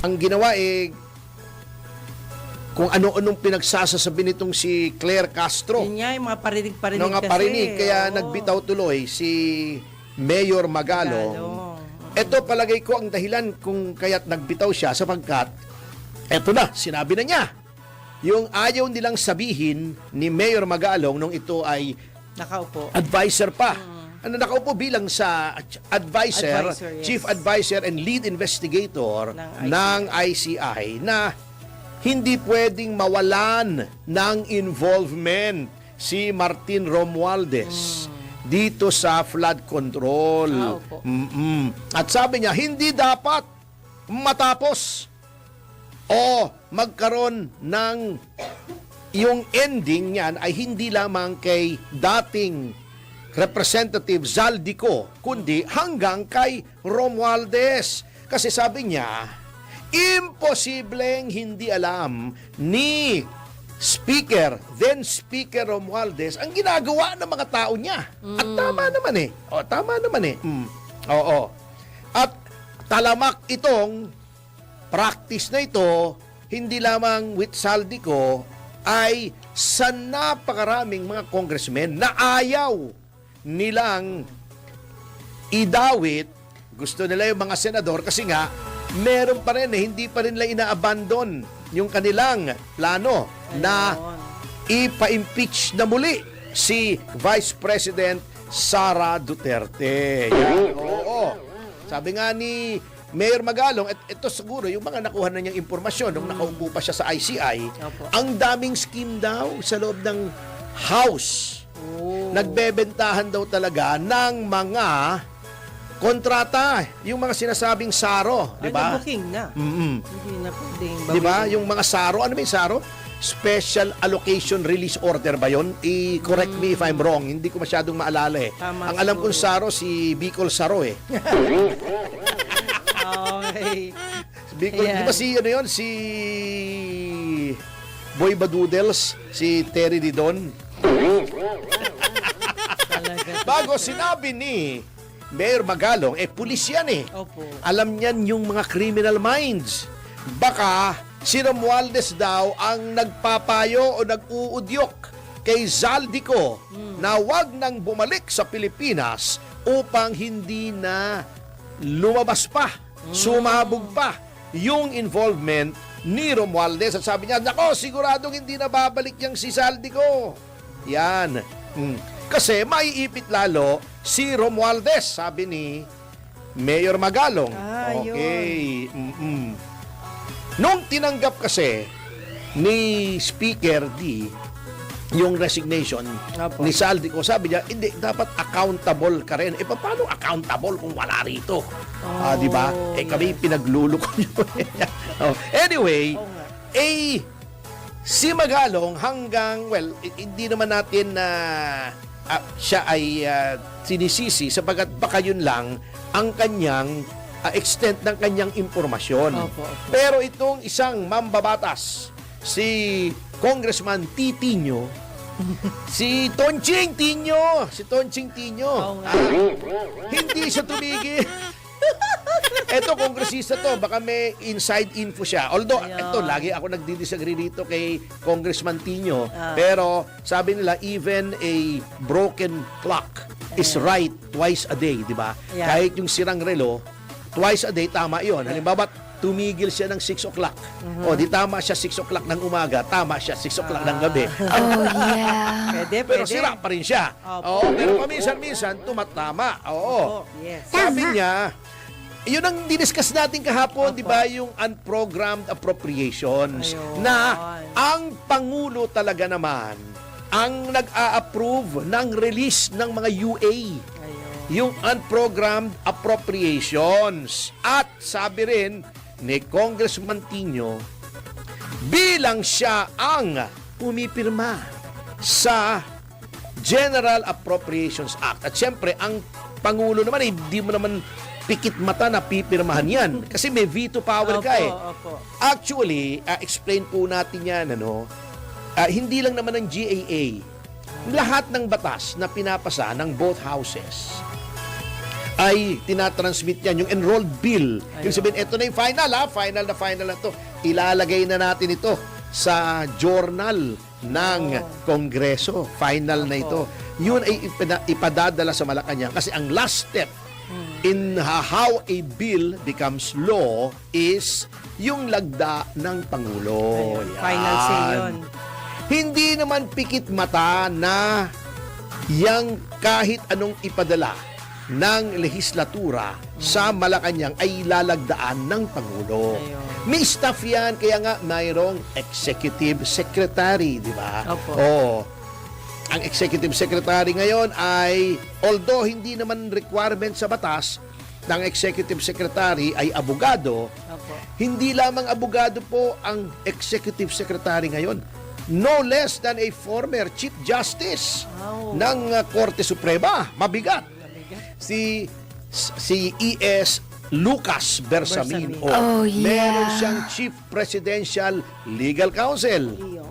ang ginawa kung ano-anong pinagsasasabi nitong si Claire Castro. Yun nga, yung mga parinig-parinig Mga kasi. parinig, kaya Oo. nagbitaw tuloy si Mayor Magalong. Ito palagay ko ang dahilan kung kaya't nagbitaw siya sapagkat eto na, sinabi na niya. Yung ayaw nilang sabihin ni Mayor Magalong nung ito ay Nakaupo. advisor pa. Ano, nakaupo bilang sa advisor, Advisor, yes. chief advisor and lead investigator ng ICI na hindi pwedeng mawalan ng involvement si Martin Romualdez dito sa flood control. Opo. At sabi niya, hindi dapat matapos o magkaroon ng yung ending niyan ay hindi lamang kay dating Representative Zaldico, kundi hanggang kay Romualdez. Kasi sabi niya, imposibleng hindi alam ni then Speaker Romualdez ang ginagawa ng mga tao niya. At tama naman eh. O, tama naman eh. Oo. At talamak itong practice na ito, hindi lamang with Zaldico, ay sa napakaraming mga congressmen na ayaw nilang idawit. Gusto nila yung mga senador kasi nga meron pa rin hindi pa rin nila ina-abandon yung kanilang plano na ipa-impeach na muli si Vice President Sara Duterte. Yan. Oo. Sabi nga ni Mayor Magalong, at ito siguro yung mga nakuha na niyang impormasyon nung nakaupo pa siya sa ICI, ang daming scheme daw sa loob ng House. Nagbebentahan daw talaga ng mga kontrata, yung mga sinasabing SARO, di ba? Booking na. Hindi na pwedeng Di ba? Yung mga SARO, ano ba yung SARO? Special Allocation Release Order ba yun? I-correct me if I'm wrong. Hindi ko masyadong maalala eh. Tama, ang alam kong siguro. SARO, si Bicol Saro eh. Okay. Bicol, di ba si, ano yun? Si Boy Badoodles, si Terry Didon. Bago sinabi ni Mayor Magalong, pulis yan eh. Opo. Alam niyan yung mga criminal minds. Baka si Romualdez daw ang nagpapayo o nag-uudyok kay Zaldico na wag nang bumalik sa Pilipinas upang hindi na lumabas pa, sumabog pa yung involvement ni Romualdez. At sabi niya, nako, siguradong hindi na babalik yung si Zaldico. Yan. Kasi maiipit lalo si Romualdez, sabi ni Mayor Magalong. Okay. Nung tinanggap kasi ni Speaker D yung resignation ni Zaldico, sabi niya, hindi, dapat accountable ka rin. Paano accountable kung wala rito? Di ba? Kami pinagluloko nyo. Anyway, si Magalong hanggang, well, hindi naman natin na siya ay sinisisi sapagkat baka yun lang ang kanyang extent ng kanyang impormasyon. Pero itong isang mambabatas, si Congressman Titinho, si Tonching Tinyo, hindi siya tumigil. Eto, kongresista to, baka may inside info siya. Although, eto, lagi ako nagdi-disagree dito kay Congressman Tinyo. Pero, sabi nila, even a broken clock is right twice a day, di ba? Kahit yung sirang relo, twice a day, tama yon. Halimbawa, tumigil siya ng 6 o'clock. O, di tama siya 6 o'clock ng umaga, tama siya 6 o'clock ng gabi. Oh, yeah. Pero sira pa rin siya. Pero paminsan-minsan, tumatama. Sabi niya, yun ang diniscuss natin kahapon, di ba? Yung unprogrammed appropriations. Na ang Pangulo talaga naman ang nag-a-approve ng release ng mga UA. Yung unprogrammed appropriations. At sabi rin ni Congressman Tinyo, bilang siya ang pumipirma sa General Appropriations Act. At syempre, ang Pangulo naman, hindi mo naman pikit mata na pipirmahan yan. Kasi may veto power ka eh. Actually, explain po natin yan, hindi lang naman ng GAA. Lahat ng batas na pinapasa ng both houses ay tinatransmit yan, yung enrolled bill. Yung sabihin, eto na yung final final na to. Ilalagay na natin ito sa journal ng Kongreso. Final na ito. Yun ay ipadadala sa Malacanang kasi ang last step in how a bill becomes law is yung lagda ng Pangulo. Ayun, final say Yan. yun. Hindi naman pikit mata na yang kahit anong ipadala ng lehislatura sa Malacanang ay lalagdaan ng Pangulo. Ayun. May staff yan, kaya nga mayroong executive secretary, di ba? Opo. Oo. Ang executive secretary ngayon ay, although hindi naman requirement sa batas, ng executive secretary ay abogado, Opo. hindi lamang abogado po ang executive secretary ngayon. No less than a former Chief Justice Wow. ng Korte Suprema. Mabigat. Si E.S. Lucas Bersamin. Bersamin. Oh, yeah. Meron siyang Chief Presidential Legal Counsel. Iyo.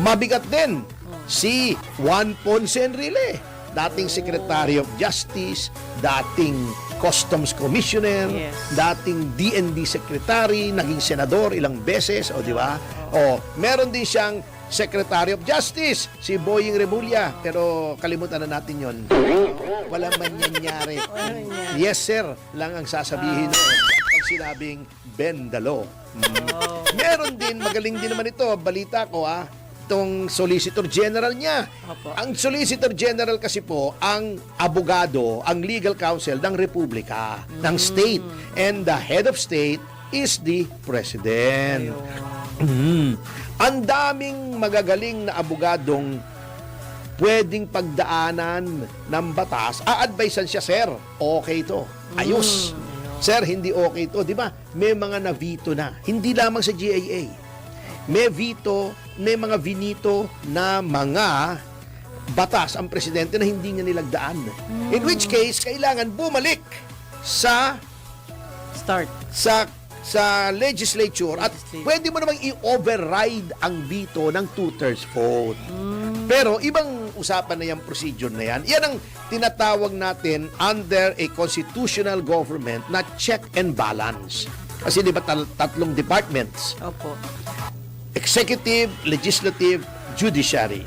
Mabigat din si Juan Ponce Enrile, dating Secretary of Justice, dating Customs Commissioner, Yes. dating DND Secretary, naging senador ilang beses, o di ba? O, meron din siyang Secretary of Justice, si Boying Remulla, pero kalimutan na natin yon. Wala man nangyari. Yes, sir, lang ang sasabihin noon pag sinabing bend the law. Meron din, magaling din naman ito, balita ko itong Solicitor General niya. Opo. Ang Solicitor General kasi po, ang abogado, ang legal counsel ng Republika, ng state. And the head of state is the President. Ang daming magagaling na abogadong pwedeng pagdaanan ng batas. A-advisean siya, sir, okay to. Ayos. Sir, hindi okay to. Di ba? May mga na-veto na. Hindi lamang sa GAA. May veto, may mga vinito na mga batas ang presidente na hindi niya nilagdaan. In which case, kailangan bumalik sa Start. sa legislature at pwede mo namang i-override ang veto ng 2/3 vote. Pero ibang usapan na yung procedure na yan. Yan ang tinatawag natin under a constitutional government na check and balance. Kasi di ba tatlong departments? Opo. Executive, legislative, judiciary.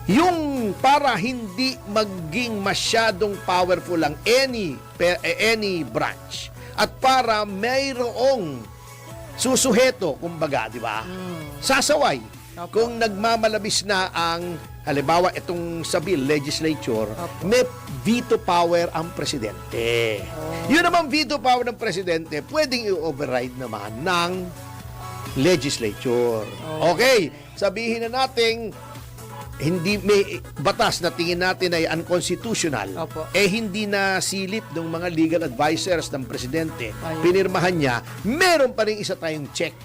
Yung para hindi maging masyadong powerful ang any branch at para mayroong susuheto, kumbaga, di ba? Sasaway. Opo. Kung nagmamalabis na ang, halimbawa, itong sa bill, legislature, Opo. may veto power ang presidente. Yun naman veto power ng presidente, pwedeng i-override naman ng legislature. Okay, sabihin na nating hindi may batas na tingin natin ay unconstitutional, Opo. hindi na silip ng mga legal advisors ng presidente, Ayun. pinirmahan niya, meron pa rin isa tayong check.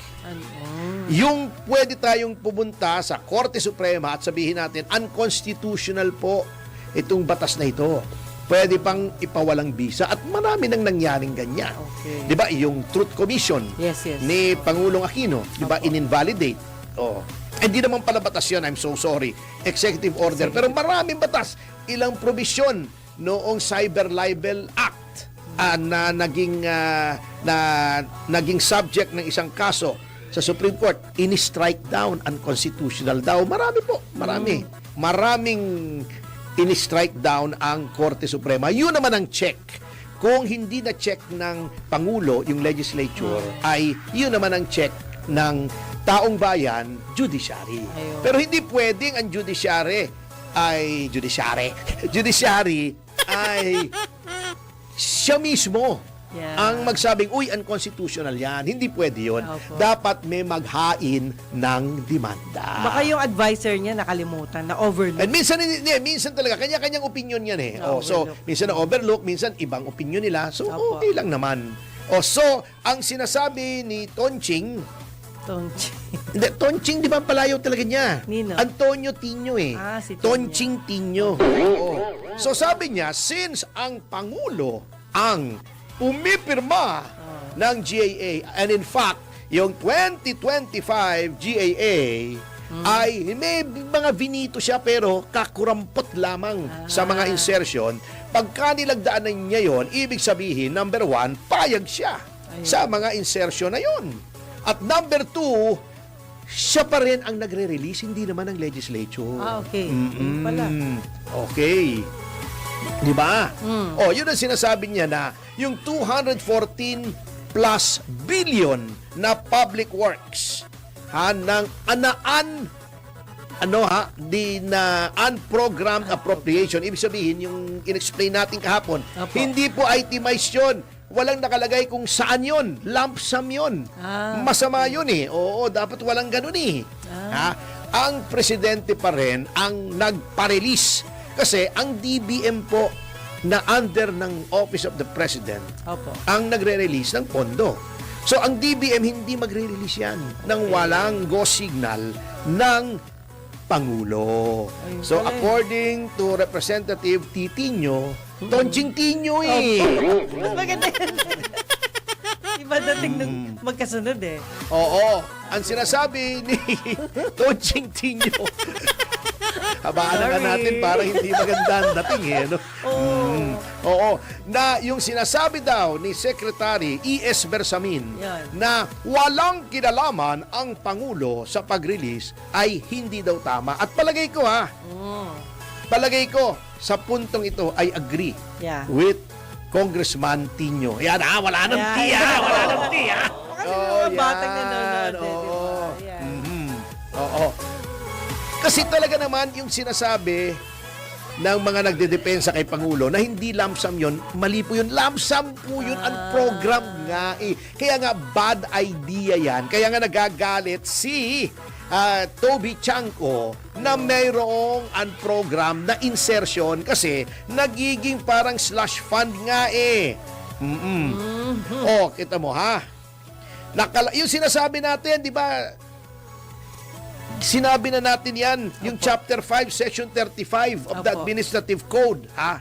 Yung pwede tayong pumunta sa Korte Suprema at sabihin natin, unconstitutional po itong batas na ito. Pwede pang ipawalang bisa at marami nang nangyaring ganyan. Okay. Di ba? Yung Truth Commission Yes. ni Pangulong Aquino, di ba, Opo. in-invalidate. Oh. Hindi naman pala batas yun, I'm so sorry. Executive order. Pero maraming batas. Ilang provision noong Cyber Libel Act na naging subject ng isang kaso sa Supreme Court, ini-strike down, unconstitutional daw. Marami po, marami. Maraming ini-strike down ang Korte Suprema. Yun naman ang check. Kung hindi na check ng Pangulo, yung legislature, ay yun naman ang check ng taong bayan, judiciary. Ayun. Pero hindi pwedeng ang judiciary ay siya mismo Yeah. ang magsabing, uy, unconstitutional yan. Hindi pwede yun. Opo. Dapat may maghain ng demanda. Baka yung advisor niya nakalimutan, na overlook. And minsan talaga, kanya-kanyang opinion yan eh. So, Na-overlook. minsan na-overlook, minsan ibang opinion nila. So, Opo. okay lang naman. So, ang sinasabi ni Tonching, hindi, Tonching, di ba palayaw talaga niya? Nino? Antonio Tino eh. Si Tino. Tonching Tino. Oo. So, sabi niya, since ang Pangulo ang umipirma ng GAA, and in fact, yung 2025 GAA ay may mga vinito siya pero kakurampot lamang sa mga insertion, pagka nilagdaanan niya yon, ibig sabihin, number 1, payag siya Ayun. sa mga insertion na yon. At number 2, siya pa rin ang nagre-release, hindi naman ang legislature. Okay. Yun pala. Okay. Di ba? O, yun ang sinasabi niya na yung 214 plus billion na public works ng unprogrammed appropriation. Ibig sabihin, yung in-explain natin kahapon, Opo. hindi po itemized yun. Walang nakalagay kung saan yun. Lump sum yun. Masama yun eh. Oo, dapat walang ganun eh. Ha? Ang presidente pa rin ang nagpa-release. Kasi ang DBM po na under ng Office of the President Opo. ang nagre-release ng pondo. So, ang DBM hindi magre-release yan ng walang go signal ng Pangulo. Ayun So, pala eh. according to Representative Titinho, Tonching Tinyo eh. Mas maganda yan. Iba dating nung magkasunod eh. Oo. Ang sinasabi ni Tonching Tinyo, habaan na nga Sorry. natin para hindi maganda ang dating eh. No? Oo. Na yung sinasabi daw ni Secretary E.S. Bersamin Yan. na walang kinalaman ang Pangulo sa pag-release ay hindi daw tama. At palagay ko palagay ko sa puntong ito ay agree Yeah. with Congressman Tinyo. Yan wala nang Yeah. tiya, wala nang tiya. Kasi may mga batang nanonood eh, Oo. di ba? Yeah. Oo. Kasi talaga naman yung sinasabi ng mga nagdedepensa kay Pangulo na hindi lump sum yun, mali po yun. Lump sum po yun, ang program nga eh. Kaya nga bad idea yan. Kaya nga nagagalit si Toby Chanco na mayroong unprogram na insertion kasi nagiging parang slush fund nga eh. Oh, kita mo ha? Yung sinasabi natin, di ba, sinabi na natin yan, yung Chapter 5, Section 35 of the Opo. Administrative Code, ha?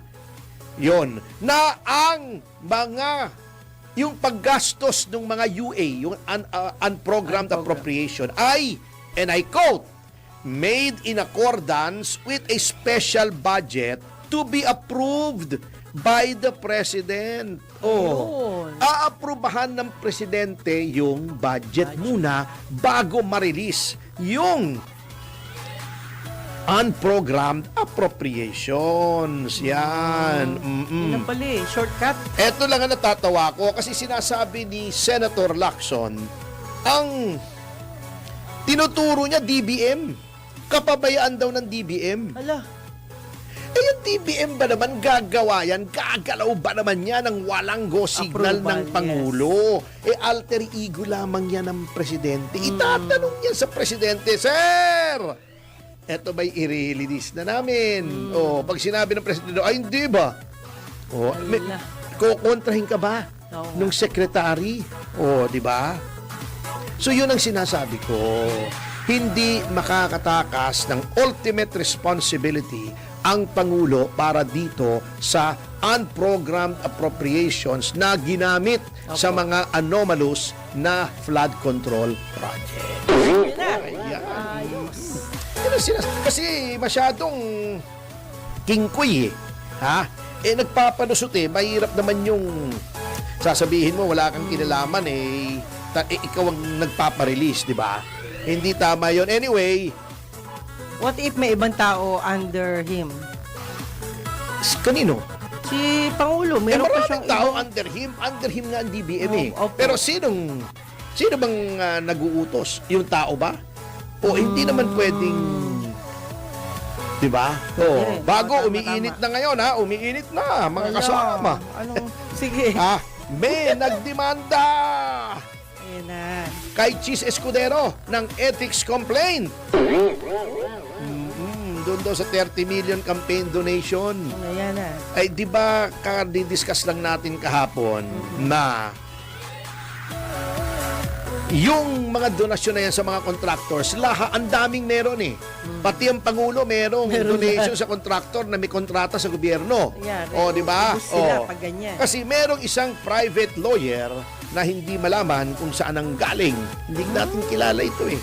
Yon. Na ang yung paggastos ng mga UA, yung unprogrammed appropriation, ay, and I quote, made in accordance with a special budget to be approved by the President. Ayun. Aaprubahan ng Presidente yung budget muna bago ma-release yung unprogrammed appropriations. Yan. Yun na pala eh. Shortcut. Eto lang ang natatawa ko kasi sinasabi ni Senator Lacson, ang tinuturo niya DBM. Kapabayaan daw ng DBM. Ala. Eh yung DBM ba naman gagawa yan? Gagalaw ba naman yan ng walang go signal Approval, ng Pangulo? Eh alter ego lamang yan ng Presidente. Itatanong yan sa Presidente, Sir! Eto ba'y i-release na namin? O, pag sinabi ng Presidente, ay hindi ba? O, Ala. kukontrahin ka ba Oo. nung Secretary? O, di ba? So yun ang sinasabi ko. Hindi makakatakas ng ultimate responsibility ang Pangulo para dito sa unprogrammed appropriations na ginamit sa mga anomalous na flood control project. Yun na. Ayan. Ayos. Yun ang kasi masyadong kingkoy eh. Ha? Eh nagpapanusot eh. Mahirap naman yung sasabihin mo wala kang kinalaman eh. Ikaw ang nagpaparelease, di ba? Hindi tama yon. Anyway, What if may ibang tao under him? kanino? Si Pangulo, Eh, meron pa maraming siyang tao ibang... under him nga ang DBM eh. Opo. Pero sino bang nag-uutos? Yung tao ba? O hindi naman pwedeng, di ba? Eh, Bago, tama, umiinit tama. na ngayon ha, umiinit na, mga Ala, kasama. Anong... Sige. Ha? May nagdemanda Ayan na. kay Chis Escudero ng ethics complaint. Doon daw sa 30 million campaign donation. Ayan na. Ay, di ba, discuss lang natin kahapon na yung mga donasyon na yan sa mga contractors, ang daming meron eh. Pati ang Pangulo merong Meron donation sa contractor na may kontrata sa gobyerno. Ayan, O, di ba? ubus sila O. pag ganyan. Kasi merong isang private lawyer na hindi malaman kung saan ang galing. Hindi natin kilala ito eh.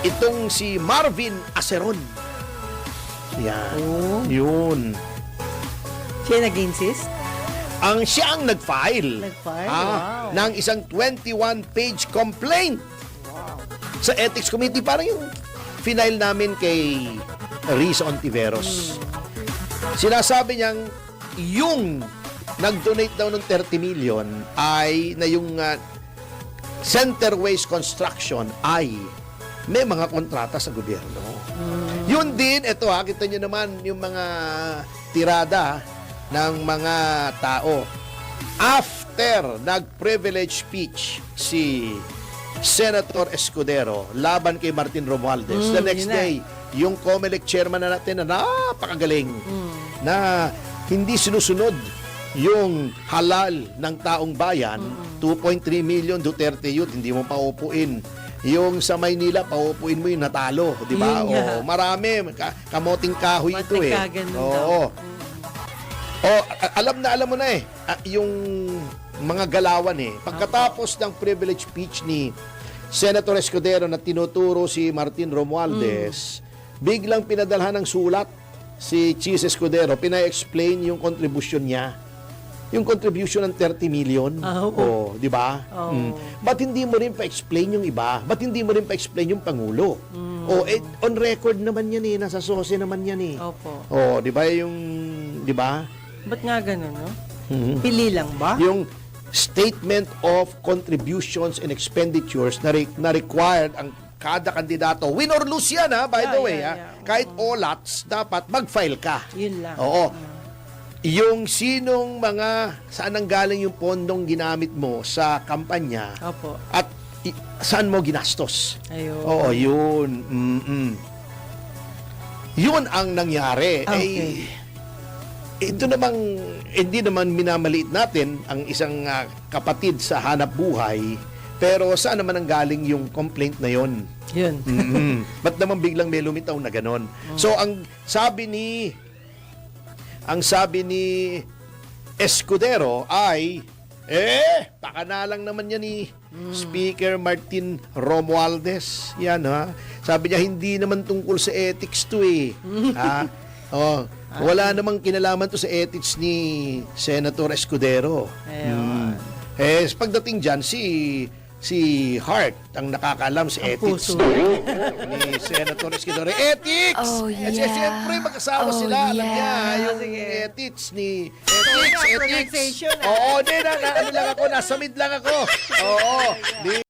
Itong si Marvin Aceron. Yan. Oh. Yun. Siya nag-insist? Siya ang nag-file, Nag-file? Wow. ng isang 21-page complaint sa Ethics Committee. Parang yung final namin kay Risa Ontiveros. Sinasabi niyang yung nag-donate daw ng 30 million ay na yung Centerways Construction ay may mga kontrata sa gobyerno. Yun din, ito kita nyo naman yung mga tirada ng mga tao. After nag-privilege speech si Senator Escudero laban kay Martin Romualdez, the next yun na. day, yung COMELEC chairman na natin na napakagaling na hindi sinusunod yung halal ng taong bayan, 2.3 million Duterte Youth, hindi mo paupuin. Yung sa Maynila, paupuin mo yung natalo, di ba? Yun nga. O, marami, kamoting kahoy ito eh. Matikagan Oo. daw. Alam mo na eh, yung mga galawan eh. Pagkatapos ng privilege speech ni Senator Escudero na tinuturo si Martin Romualdez, biglang pinadalhan ng sulat si Chis Escudero, pina-explain yung contribution niya. Yung contribution ng 30 million. Di ba? Ba't hindi mo rin pa-explain yung iba? Ba't hindi mo rin pa-explain yung Pangulo? On record naman yan eh. Nasa sose naman yan eh. Opo. Di ba yung, di ba? Ba't nga ganun, no? Pili lang ba? Yung statement of contributions and expenditures na required ang kada kandidato, win or lose yan ha, by the way. yeah. Kahit OLATs, dapat mag-file ka. Yun lang. Oo. Yung sinong mga, saan ang galing yung pondong ginamit mo sa kampanya Opo. at saan mo ginastos. Ayun. Oo, yun. Yun ang nangyari. Okay. Ito namang, hindi naman minamaliit natin ang isang kapatid sa hanap buhay, pero saan naman ang galing yung complaint na yon? Yun. Ba't naman biglang may lumitaw na ganon? So, ang sabi ni Escudero ay, pakana lang naman yan ni Speaker Martin Romualdez. Yan ha. Sabi niya, hindi naman tungkol sa ethics to eh. Wala namang kinalaman to sa ethics ni Senator Escudero. Ayun. Pagdating dyan, si Hart ang nakakaalam sa Ang ethics puso. ni Senator Escudero. Ethics! Oh, Kasi yeah. siyempre magkasama Oh, sila. Alam niya, yeah. yung Sige. ethics ni... nga, Ethics. pronunciation, Oo, ano lang ako, nasa mid lang ako. Oo.